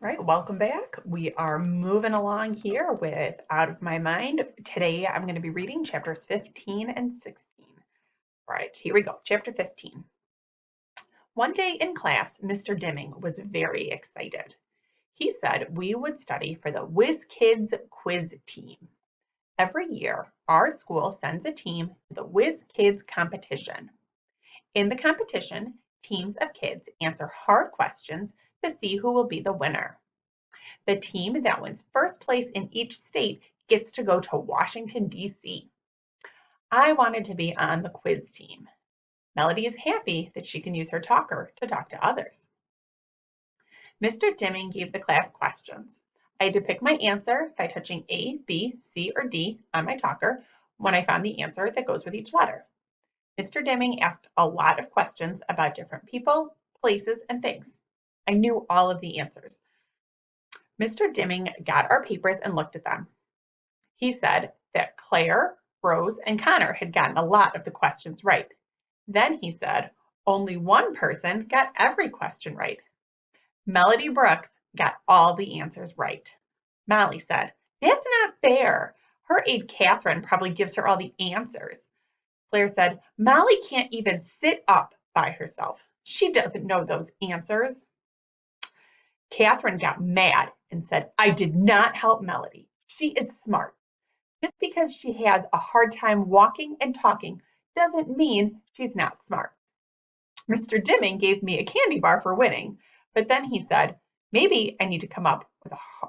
Right, welcome back. We are moving along here with Out of My Mind. Today I'm going to be reading chapters 15 and 16. All right, here we go. Chapter 15. One day in class, Mr. Dimming was very excited. He said we would study for the Whiz Kids quiz team. Every year, our school sends a team to the Whiz Kids competition. In the competition, teams of kids answer hard questions to see who will be the winner. The team that wins first place in each state gets to go to Washington, D.C. I wanted to be on the quiz team. Melody is happy that she can use her talker to talk to others. Mr. Dimming gave the class questions. I had to pick my answer by touching A, B, C, or D on my talker when I found the answer that goes with each letter. Mr. Dimming asked a lot of questions about different people, places, and things. I knew all of the answers. Mr. Dimming got our papers and looked at them. He said that Claire, Rose, and Connor had gotten a lot of the questions right. Then he said only one person got every question right. Melody Brooks got all the answers right. Molly said, "That's not fair. Her aide Catherine probably gives her all the answers." Claire said, "Molly can't even sit up by herself. She doesn't know those answers." Catherine got mad and said, "I did not help Melody. She is smart. Just because she has a hard time walking and talking doesn't mean she's not smart." Mr. Dimming gave me a candy bar for winning, but then he said, maybe I need to come up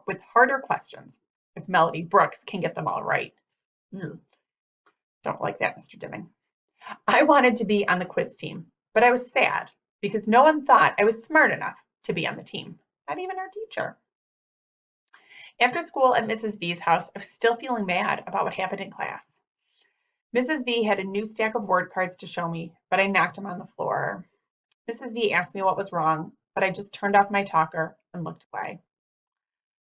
with harder questions if Melody Brooks can get them all right. Don't like that, Mr. Dimming. I wanted to be on the quiz team, but I was sad because no one thought I was smart enough to be on the team, not even our teacher. After school at Mrs. V's house, I was still feeling mad about what happened in class. Mrs. V had a new stack of word cards to show me, but I knocked them on the floor. Mrs. V asked me what was wrong, but I just turned off my talker and looked away.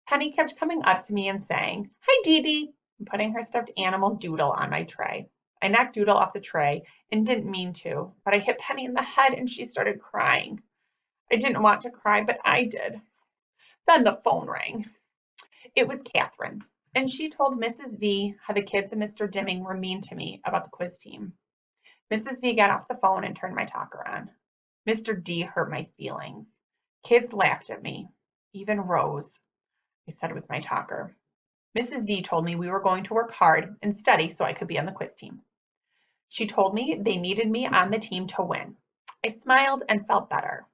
Penny kept coming up to me and saying, "Hi, Dee Dee," and putting her stuffed animal Doodle on my tray. I knocked Doodle off the tray and didn't mean to, but I hit Penny in the head and she started crying. I didn't want to cry, but I did. Then the phone rang. It was Catherine, and she told Mrs. V how the kids and Mr. Dimming were mean to me about the quiz team. Mrs. V got off the phone and turned my talker on. Mr. D hurt my feelings. Kids laughed at me. Even Rose, I said with my talker. Mrs. V told me we were going to work hard and study so I could be on the quiz team. She told me they needed me on the team to win. I smiled and felt better.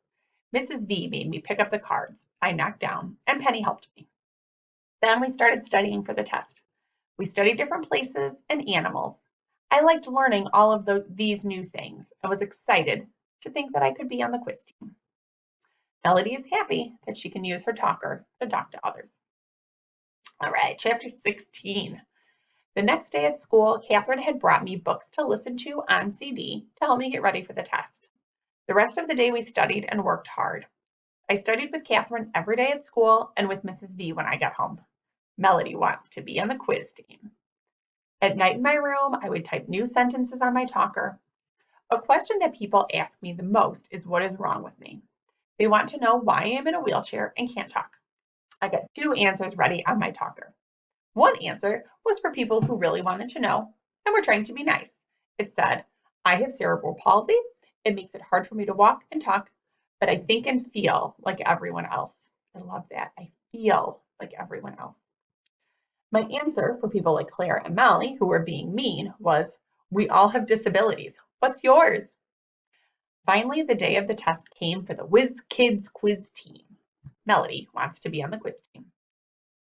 Mrs. V made me pick up the cards I knocked down, and Penny helped me. Then we started studying for the test. We studied different places and animals. I liked learning all of these new things. I was excited to think that I could be on the quiz team. Melody is happy that she can use her talker to talk to others. All right, chapter 16. The next day at school, Catherine had brought me books to listen to on CD to help me get ready for the test. The rest of the day we studied and worked hard. I studied with Catherine every day at school and with Mrs. V when I got home. Melody wants to be on the quiz team. At night in my room, I would type new sentences on my talker. A question that people ask me the most is what is wrong with me. They want to know why I am in a wheelchair and can't talk. I got two answers ready on my talker. One answer was for people who really wanted to know and were trying to be nice. It said, "I have cerebral palsy. It makes it hard for me to walk and talk, but I think and feel like everyone else." I love that. I feel like everyone else. My answer for people like Claire and Molly, who were being mean, was, "We all have disabilities. What's yours?" Finally, the day of the test came for the Whiz Kids quiz team. Melody wants to be on the quiz team.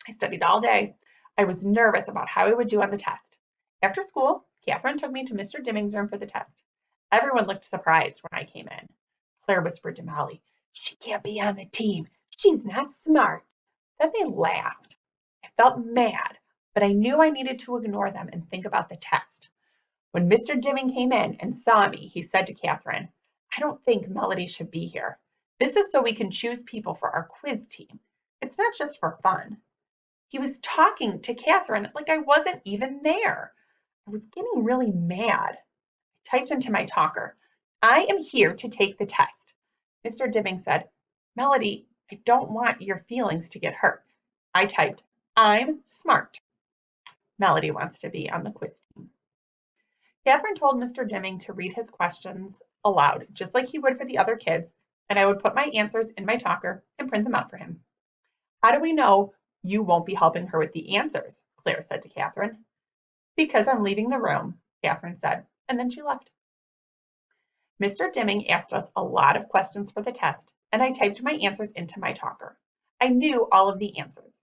I studied all day. I was nervous about how I would do on the test. After school, Catherine took me to Mr. Dimming's room for the test. Everyone looked surprised when I came in. Claire whispered to Molly, "She can't be on the team. She's not smart." Then they laughed. I felt mad, but I knew I needed to ignore them and think about the test. When Mr. Dimming came in and saw me, he said to Catherine, "I don't think Melody should be here. This is so we can choose people for our quiz team. It's not just for fun." He was talking to Catherine like I wasn't even there. I was getting really mad. I typed into my talker, "I am here to take the test." Mr. Dimming said, "Melody, I don't want your feelings to get hurt. I typed, I'm smart. Melody wants to be on the quiz team. Catherine told Mr. Dimming to read his questions aloud, just like he would for the other kids, and I would put my answers in my talker and print them out for him. How do we know you won't be helping her with the answers? Claire said to Catherine. Because I'm leaving the room, Catherine said, and then she left. Mr. Dimming asked us a lot of questions for the test, and I typed my answers into my talker. I knew all of the answers.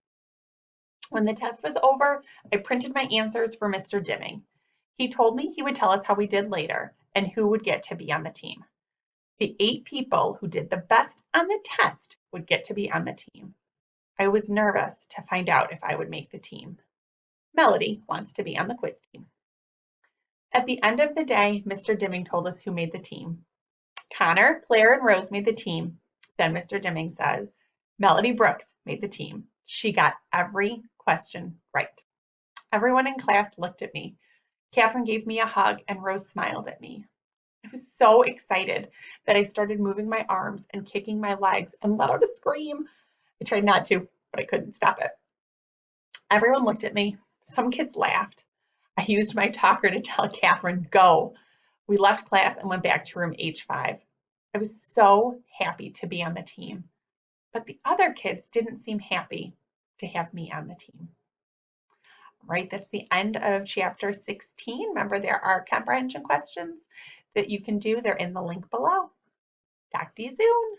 When the test was over, I printed my answers for Mr. Dimming. He told me he would tell us how we did later and who would get to be on the team. The 8 people who did the best on the test would get to be on the team. I was nervous to find out if I would make the team. Melody wants to be on the quiz team. At the end of the day, Mr. Dimming told us who made the team. Connor, Claire, and Rose made the team. Then Mr. Dimming said, Melody Brooks made the team. She got every question right. Everyone in class looked at me. Catherine gave me a hug and Rose smiled at me. I was so excited that I started moving my arms and kicking my legs and let out a scream. I tried not to, but I couldn't stop it. Everyone looked at me. Some kids laughed. I used my talker to tell Catherine, go. We left class and went back to room H5. I was so happy to be on the team, but the other kids didn't seem happy to have me on the team. Right, that's the end of chapter 16. Remember, there are comprehension questions that you can do. They're in the link below. Talk to you soon.